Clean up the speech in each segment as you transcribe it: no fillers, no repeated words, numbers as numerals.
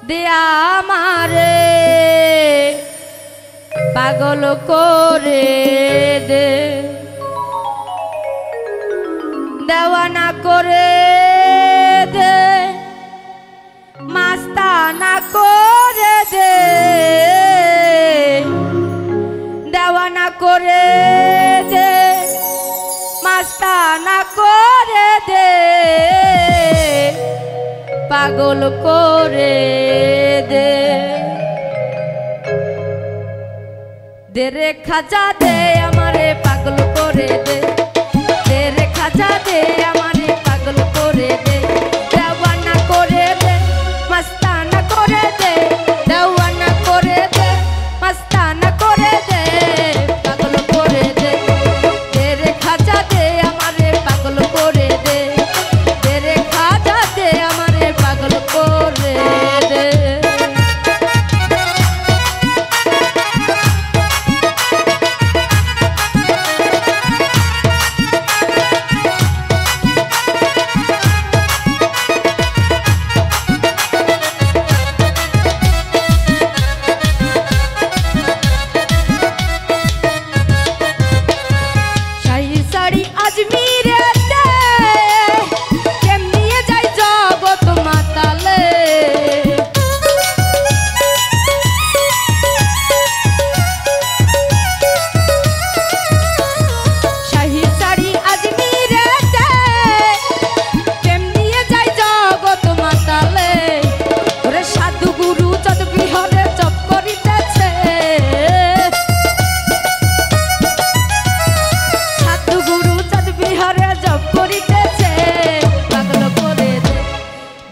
দে আমারে পাগল করে দে, দেওয়ানা করে দে, মাস্তানা করে দে, দেওয়ানা করে দে, মাস্তানা করে দে, পাগল করে দে। দে রে খাজা দে আমারে পাগল করে দে, দে রে খাজা দে আমারে পাগল করে দে, দেওয়ানা করে দে, মাস্তানা করে দে, দেওয়ানা করে দে, মাস্তানা করে দে, পাগল করে দে। দে রে খাজা দে আমারে পাগল করে দে, দে রে খাজা দে আমারে পাগল করে দে।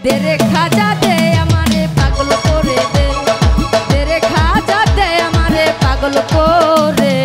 दे रे खाजा दे हमारे पागल करे दे, दे रे खाजा दे हमारे पागल करे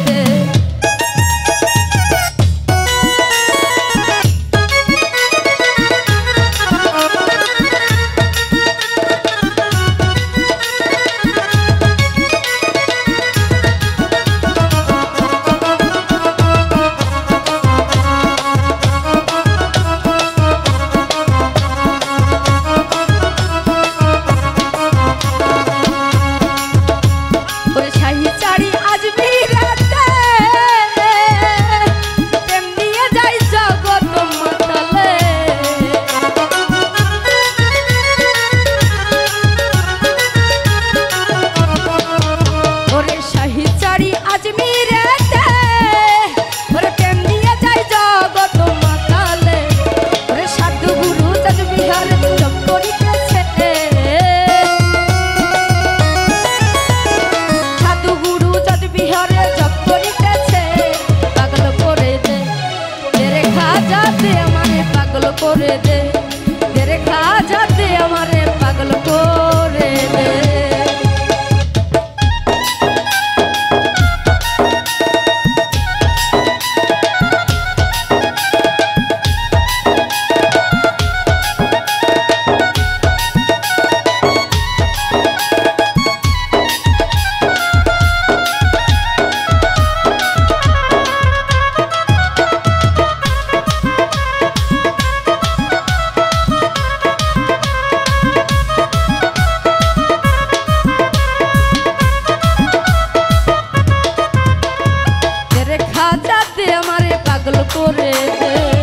दे। করে দে, দে রে খাজা দে আমারে পাগল করে দে। দে।